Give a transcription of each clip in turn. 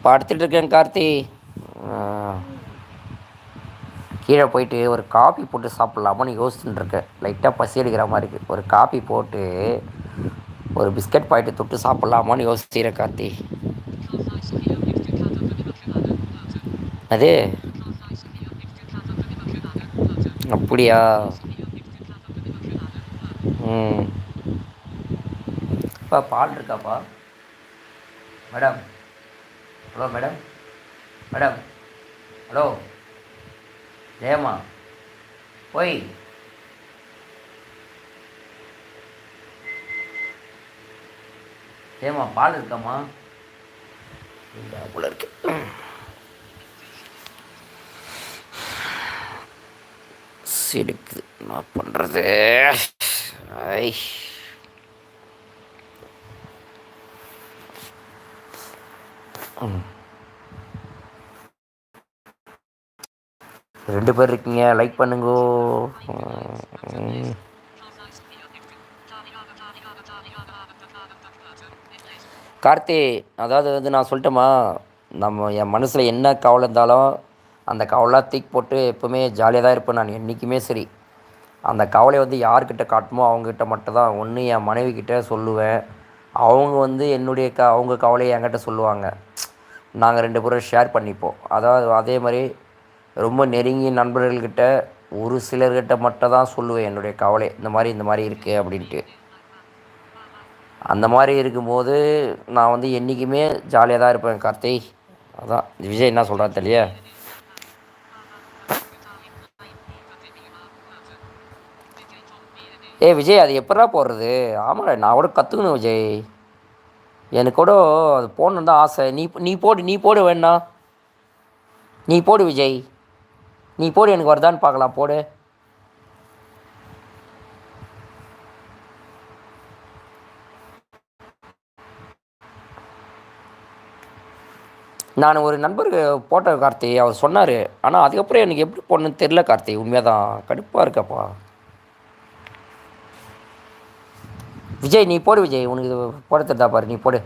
படுத்துட்டு இருக்கேன் கார்த்தி. கீழே போயிட்டு ஒரு காபி போட்டு சாப்பிட்லாமான்னு யோசிச்சுட்டு இருக்கேன். லைட்டாக பசி எடுக்கிற மாதிரி இருக்குது. ஒரு காபி போட்டு ஒரு பிஸ்கட் பாக்கெட்டு தொட்டு சாப்பிட்லாமான்னு யோசிச்சுக்கிறேன் கார்த்தி. அது அப்படியா? ம். அப்பா பால் இருக்காப்பா? Madam. Hello madam. Madam. Hello Jayamma. ஓய். ஜெயம்மா பால் இருக்காம்மா? இல்லை போல இருக்கு. சிடுக்குது என்ன பண்ணுறது? ஐ. ரெண்டு பேர் இருக்கீங்க, லைக் பண்ணுங்கோ. கார்த்தி, அதாவது வந்து நான் சொல்லட்டுமா, நம்ம என் மனசில் என்ன கவலை இருந்தாலும் அந்த கவலைலாம் தூக்கி போட்டு எப்போவுமே ஜாலியாக தான் இருப்பேன் நான் என்றைக்குமே சரி. அந்த கவலையை வந்து யார்கிட்ட காட்டுமோ அவங்ககிட்ட மட்டும் தான். ஒன்று என் மனைவி கிட்ட சொல்லுவேன். அவங்க வந்து என்னுடைய அவங்க கவலையை என்கிட்ட சொல்லுவாங்க. நாங்கள் ரெண்டு பேரும் ஷேர் பண்ணிப்போம். அதாவது அதே மாதிரி ரொம்ப நெருங்கிய நண்பர்கள்கிட்ட ஒரு சிலர்கிட்ட மட்டும் தான் சொல்லுவேன் என்னுடைய கவலை. இந்த மாதிரி இருக்குது அப்படின்ட்டு. அந்த மாதிரி இருக்கும்போது நான் வந்து என்றைக்குமே ஜாலியாக தான் இருப்பேன் கார்த்தி. அதான் விஜய் என்ன சொல்கிறான்னு தெரியலையே. விஜய் அது எப்படா போடுறது? ஆமாடா, நான் கூட கற்றுக்கணும் விஜய். எனக்கு கூட அது போடணுன்னு தான் ஆசை. நீ போடு வேணா. நீ போடு விஜய். நீ போடு, எனக்கு வருதான்னு பார்க்கலாம். போடு. நான் ஒரு நண்பருக்கு போட்டேன் கார்த்தி, அவர் சொன்னார். ஆனால் அதுக்கப்புறம் எனக்கு எப்படி போடணுன்னு தெரில கார்த்தி. உண்மையாக தான் கடுப்பாக இருக்கப்பா. விஜய் நீ போடு விஜய், உனக்கு இது போட தெரிதா பாரு, நீ போடு.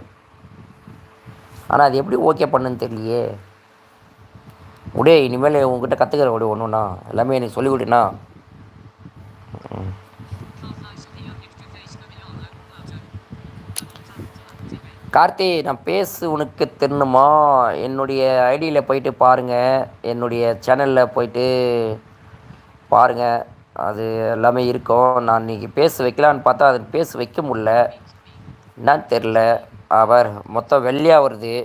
ஆனால் அது எப்படி ஓகே பண்ணுன்னு தெரியலையே. உடே இனிமேல் உங்ககிட்ட கற்றுக்கிற விடு ஒன்றுண்ணா. எல்லாமே எனக்கு சொல்லிக் கொடுண்ணா. கார்த்தி, நான் பேசு உனக்கு தெரியணுமா? என்னுடைய ஐடியில் போயிட்டு பாருங்கள். என்னுடைய சேனலில் போயிட்டு பாருங்கள். அது எல்லாமே இருக்கும். நான் இன்றைக்கி பேச வைக்கலான்னு பார்த்தா அது பேச வைக்க முடில. என்னான்னு தெரில. அவர் மொத்தம் வெள்ளையாக வருது.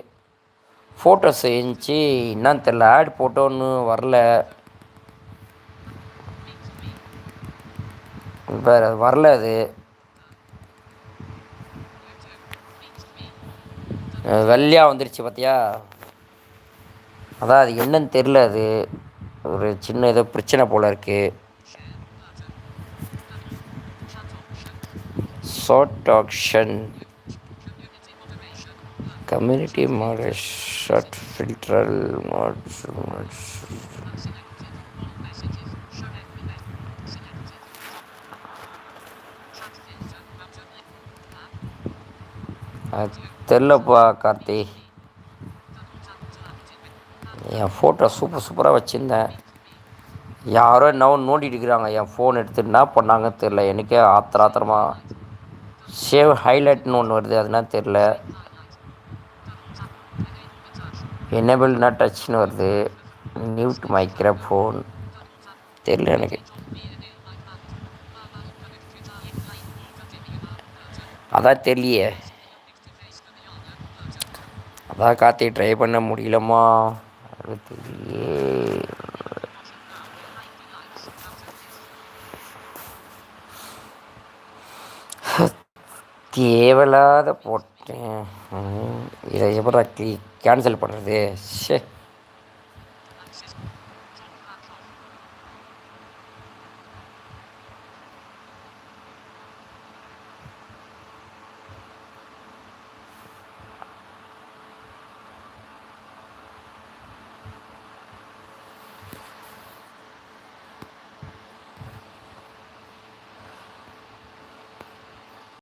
ஃபோட்டோஸ் இருந்துச்சு, என்னான்னு தெரில. ஆட் போட்டோன்னு வரல. வேறு வரல. அது வெள்ளையாக வந்துருச்சு பார்த்தியா? அதான் அது என்னன்னு தெரில. அது ஒரு சின்ன ஏதோ பிரச்சனை போல் இருக்குது. Short action community moderate short filter அது தெரிலப்பா கார்த்தி. என் ஃபோட்டோ சூப்பராக வச்சுருந்தேன். யாரோ என்ன நோண்டிட்டு இருக்கிறாங்க. என் ஃபோன் எடுத்து என்ன பண்ணாங்கன்னு தெரில. எனக்கே ஆத்திரமாக சேவ் ஹைலைட்னு ஒன்று வருது. அதுனா தெரில. எனேபிள்னா டச்னு வருது. மியூட் மைக்ரோஃபோன் தெரில எனக்கு. அதான் தெரியலையே. அதான் கார்த்தி ட்ரை பண்ண முடியலம்மா. அது தெரியலையே. தேவையில்லாத போட்டேன். இதை எப்படி கேன்சல் பண்ணுறது? ஷே.